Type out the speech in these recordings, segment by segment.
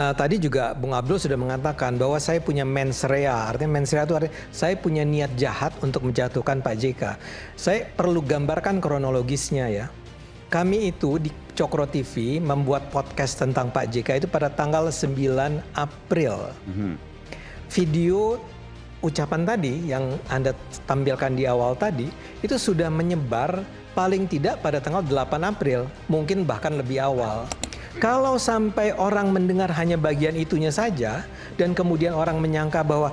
Tadi juga Bung Abdul sudah mengatakan bahwa saya punya mens rea. Artinya mens rea itu artinya saya punya niat jahat untuk menjatuhkan Pak JK. Saya perlu gambarkan kronologisnya ya. Kami itu di Cokro TV membuat podcast tentang Pak JK itu pada tanggal 9 April. Video ucapan tadi yang Anda tampilkan di awal tadi itu sudah menyebar paling tidak pada tanggal 8 April, mungkin bahkan lebih awal. Kalau sampai orang mendengar hanya bagian itunya saja dan kemudian orang menyangka bahwa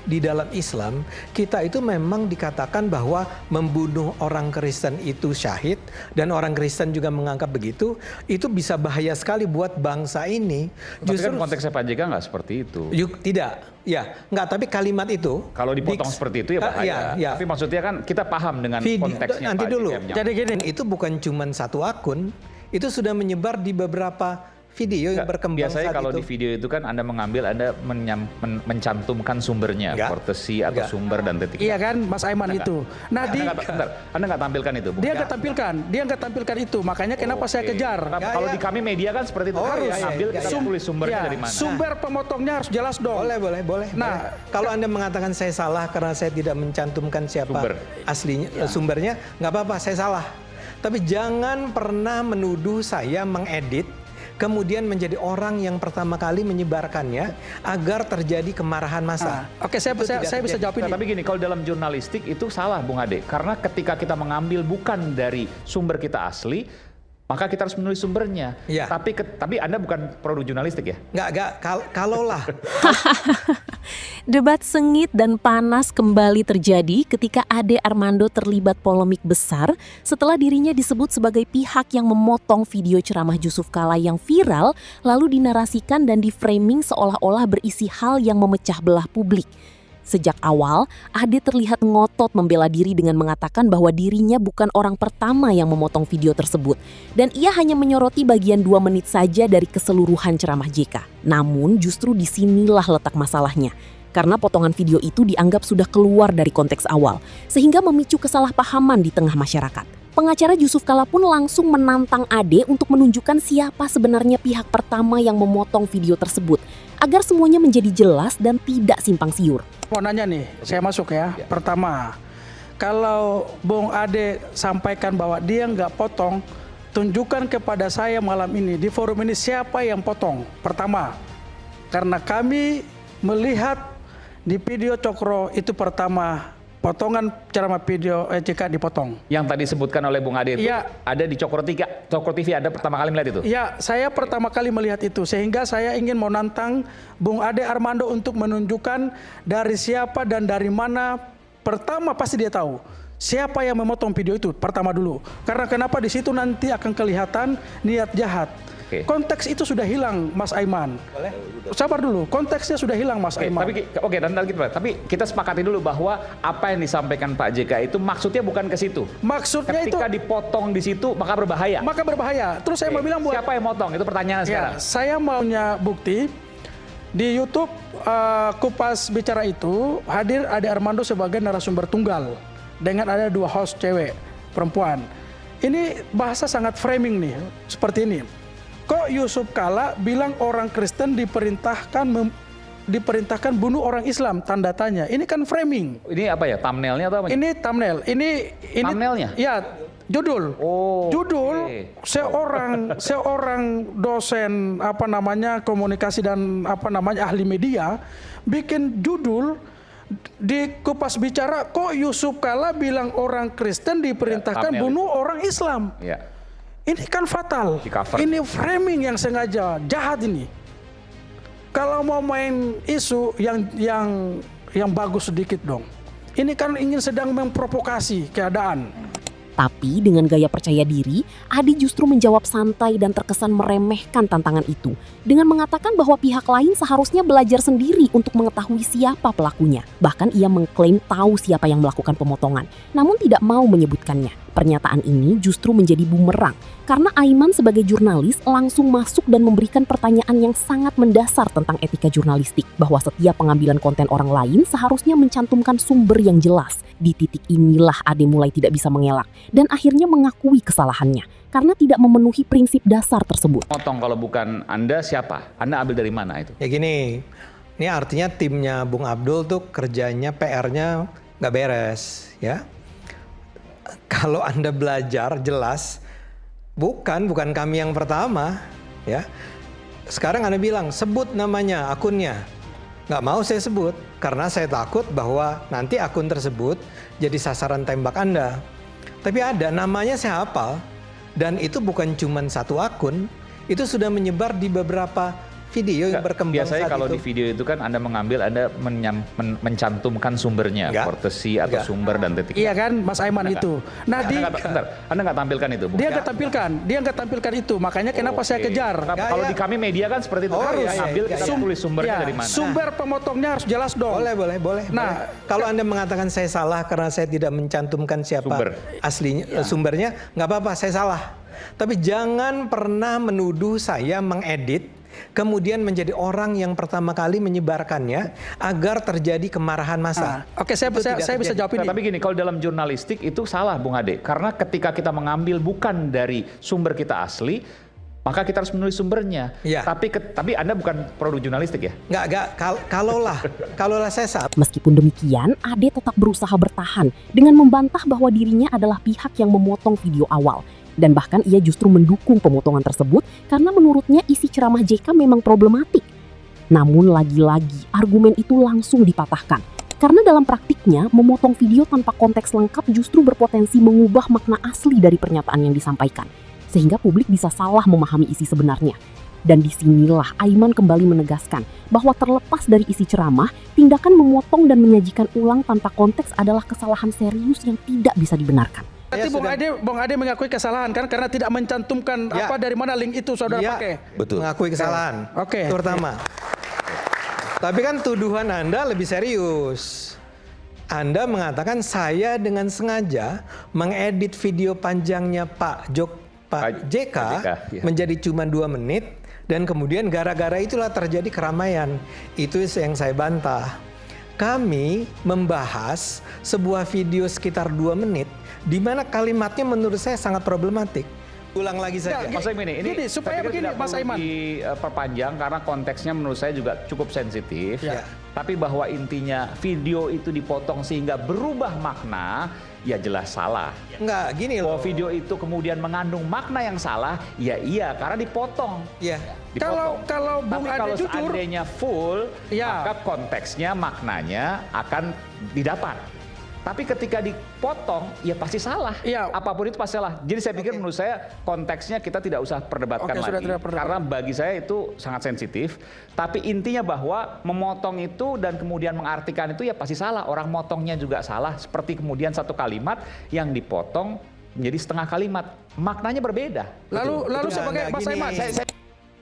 di dalam Islam kita itu memang dikatakan bahwa membunuh orang Kristen itu syahid dan orang Kristen juga menganggap begitu, itu bisa bahaya sekali buat bangsa ini. Tapi justru kan konteksnya Pak JK nggak seperti itu. Tidak, ya nggak. Tapi kalimat itu kalau dipotong seperti itu ya bahaya. Tapi maksudnya kan kita paham dengan konteksnya. Nanti dulu. Jadi gini, itu bukan cuma satu akun. Itu sudah menyebar di beberapa video yang berkembang biasanya saat kalau itu. Di video itu kan Anda mengambil, Anda mencantumkan sumbernya, courtesy atau sumber dan titik. Iya kan, Mas Aiman itu. Nah, Anda nggak tampilkan itu. Dia nggak tampilkan itu. Makanya kenapa saya kejar? Kalau di kami media kan seperti itu. Harus ambil, kita tulis sumbernya dari mana. Sumber pemotongnya harus jelas dong. Boleh. Nah, kalau Anda mengatakan saya salah karena saya tidak mencantumkan siapa aslinya, sumbernya, nggak apa-apa, saya salah. Tapi jangan pernah menuduh saya mengedit kemudian menjadi orang yang pertama kali menyebarkannya agar terjadi kemarahan massa. Oke, saya bisa jawab ini. Tapi gini, kalau dalam jurnalistik itu salah Bung Ade, karena ketika kita mengambil bukan dari sumber kita asli, maka kita harus menulis sumbernya. Ya. Tapi Anda bukan produk jurnalistik ya? Nggak, kalaulah. Debat sengit dan panas kembali terjadi ketika Ade Armando terlibat polemik besar setelah dirinya disebut sebagai pihak yang memotong video ceramah Jusuf Kalla yang viral lalu dinarasikan dan diframing seolah-olah berisi hal yang memecah belah publik. Sejak awal, Ade terlihat ngotot membela diri dengan mengatakan bahwa dirinya bukan orang pertama yang memotong video tersebut. Dan ia hanya menyoroti bagian 2 menit saja dari keseluruhan ceramah JK. Namun justru disinilah letak masalahnya. Karena potongan video itu dianggap sudah keluar dari konteks awal, sehingga memicu kesalahpahaman di tengah masyarakat. Pengacara Jusuf Kalla pun langsung menantang Ade untuk menunjukkan siapa sebenarnya pihak pertama yang memotong video tersebut, agar semuanya menjadi jelas dan tidak simpang siur. Mau nanya nih, saya masuk ya. Pertama, kalau Bung Ade sampaikan bahwa dia nggak potong, tunjukkan kepada saya malam ini di forum ini siapa yang potong. Pertama, karena kami melihat di video Cokro itu pertama potongan ceramah video JK dipotong. Yang tadi disebutkan oleh Bung Ade itu ada di Cokro TV, Ada pertama kali melihat itu? Ya, saya pertama kali melihat itu. Sehingga saya ingin menantang Bung Ade Armando untuk menunjukkan dari siapa dan dari mana. Pertama pasti dia tahu siapa yang memotong video itu pertama dulu. Karena kenapa di situ nanti akan kelihatan niat jahat. Konteks itu sudah hilang, Mas Aiman. Boleh? Sabar dulu, konteksnya sudah hilang, Mas Aiman. Tapi kita sepakati dulu bahwa apa yang disampaikan Pak JK itu maksudnya bukan ke situ. Maksudnya ketika dipotong di situ maka berbahaya. Terus saya mau bilang buat siapa yang motong? Itu pertanyaan sekarang. Saya maunya bukti di YouTube Kupas Bicara itu hadir Ade Armando sebagai narasumber tunggal dengan ada 2 host cewek, perempuan. Ini bahasa sangat framing nih, seperti ini. Kok Jusuf Kalla bilang orang Kristen diperintahkan bunuh orang Islam? Tanda tanya. Ini kan framing. Ini apa ya? Thumbnailnya atau apa? Ini thumbnail. Ini thumbnailnya? Ya, judul. Judul seorang dosen komunikasi dan ahli media bikin judul di Kupas Bicara, kok Jusuf Kalla bilang orang Kristen diperintahkan bunuh orang Islam? Ya. Ini kan fatal. Ini framing yang sengaja jahat ini. Kalau mau main isu yang bagus sedikit dong. Ini kan ingin sedang memprovokasi keadaan. Tapi dengan gaya percaya diri, Ade justru menjawab santai dan terkesan meremehkan tantangan itu dengan mengatakan bahwa pihak lain seharusnya belajar sendiri untuk mengetahui siapa pelakunya. Bahkan ia mengklaim tahu siapa yang melakukan pemotongan, namun tidak mau menyebutkannya. Pernyataan ini justru menjadi bumerang karena Aiman sebagai jurnalis langsung masuk dan memberikan pertanyaan yang sangat mendasar tentang etika jurnalistik, bahwa setiap pengambilan konten orang lain seharusnya mencantumkan sumber yang jelas. Di titik inilah Ade mulai tidak bisa mengelak dan akhirnya mengakui kesalahannya karena tidak memenuhi prinsip dasar tersebut. Potong kalau bukan Anda siapa? Anda ambil dari mana itu? Ya gini, ini artinya timnya Bung Abdul tuh kerjanya, PR-nya nggak beres ya. Kalau Anda belajar jelas, bukan kami yang pertama ya. Sekarang Anda bilang sebut namanya, akunnya. Nggak mau saya sebut karena saya takut bahwa nanti akun tersebut jadi sasaran tembak Anda. Tapi ada namanya, saya hafal, dan itu bukan cuma satu akun, itu sudah menyebar di beberapa video yang berkembang Biasanya saat kalau itu. di video itu kan Anda mengambil, Anda mencantumkan sumbernya, Enggak. courtesy atau Enggak. sumber dan titik. Iya kan, Mas Aiman itu. Nah, Anda nggak tampilkan itu, Bung? dia nggak tampilkan itu. Makanya kenapa saya Oke. kejar? Kalau Ya, di kami media kan seperti itu. Oh, Harus iya, ambil, iya, kita iya. tulis sumbernya Ya, dari mana. sumber pemotongnya harus jelas dong. Boleh. Nah, Kalau Anda mengatakan saya salah karena saya tidak mencantumkan siapa Sumber. aslinya, sumbernya, nggak apa-apa, saya salah. Tapi jangan pernah menuduh saya mengedit, kemudian menjadi orang yang pertama kali menyebarkannya agar terjadi kemarahan massa. Oke, saya Itu tidak bisa terjadi. jawab ini. Nah, tapi gini, kalau dalam jurnalistik itu salah, Bung Ade. Karena ketika kita mengambil bukan dari sumber kita asli, maka kita harus menulis sumbernya. Iya. Tapi Anda bukan produk jurnalistik ya? Kalaulah saya salah. Meskipun demikian, Ade tetap berusaha bertahan dengan membantah bahwa dirinya adalah pihak yang memotong video awal. Dan bahkan ia justru mendukung pemotongan tersebut karena menurutnya isi ceramah JK memang problematik. Namun lagi-lagi argumen itu langsung dipatahkan. Karena dalam praktiknya, memotong video tanpa konteks lengkap justru berpotensi mengubah makna asli dari pernyataan yang disampaikan. Sehingga publik bisa salah memahami isi sebenarnya. Dan disinilah Aiman kembali menegaskan bahwa terlepas dari isi ceramah, tindakan memotong dan menyajikan ulang tanpa konteks adalah kesalahan serius yang tidak bisa dibenarkan. Berarti Bung Ade mengakui kesalahan kan karena tidak mencantumkan Ya. apa dari mana link itu saudara Dia pakai. Betul. mengakui kesalahan. Oke. Itu pertama. Tapi kan tuduhan Anda lebih serius. Anda mengatakan saya dengan sengaja mengedit video panjangnya Pak JK iya. menjadi cuma 2 menit, dan kemudian gara-gara itulah terjadi keramaian. Itu yang saya bantah. Kami membahas sebuah video sekitar 2 menit di mana kalimatnya menurut saya sangat problematik. Ulang lagi saja. Mas Aiman ini supaya saya pikir begini, tidak Mas perlu Aiman. diperpanjang karena konteksnya menurut saya juga cukup sensitif. Ya. Tapi bahwa intinya video itu dipotong sehingga berubah makna, ya jelas salah. Enggak, gini loh. Bahwa video itu kemudian mengandung makna yang salah, ya iya karena dipotong. Ya. Dipotong. Kalau Bung Tapi Ade kalau jujur, seandainya full, Ya. maka konteksnya, maknanya akan didapat. Tapi ketika dipotong, ya pasti salah. Iya. Apapun itu pasti salah. Jadi saya pikir Oke. menurut saya konteksnya kita tidak usah perdebatkan Oke, sudah lagi. tidak perdebatkan. Karena bagi saya itu sangat sensitif. Tapi intinya bahwa memotong itu dan kemudian mengartikan itu ya pasti salah. Orang motongnya juga salah. Seperti kemudian satu kalimat yang dipotong menjadi setengah kalimat. Maknanya berbeda. lalu sebagai Mas Aiman,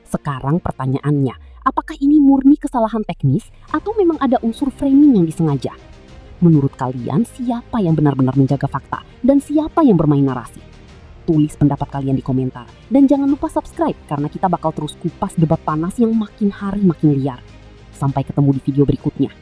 Sekarang pertanyaannya, apakah ini murni kesalahan teknis atau memang ada unsur framing yang disengaja? Menurut kalian, siapa yang benar-benar menjaga fakta dan siapa yang bermain narasi? Tulis pendapat kalian di komentar. Dan jangan lupa subscribe karena kita bakal terus kupas debat panas yang makin hari makin liar. Sampai ketemu di video berikutnya.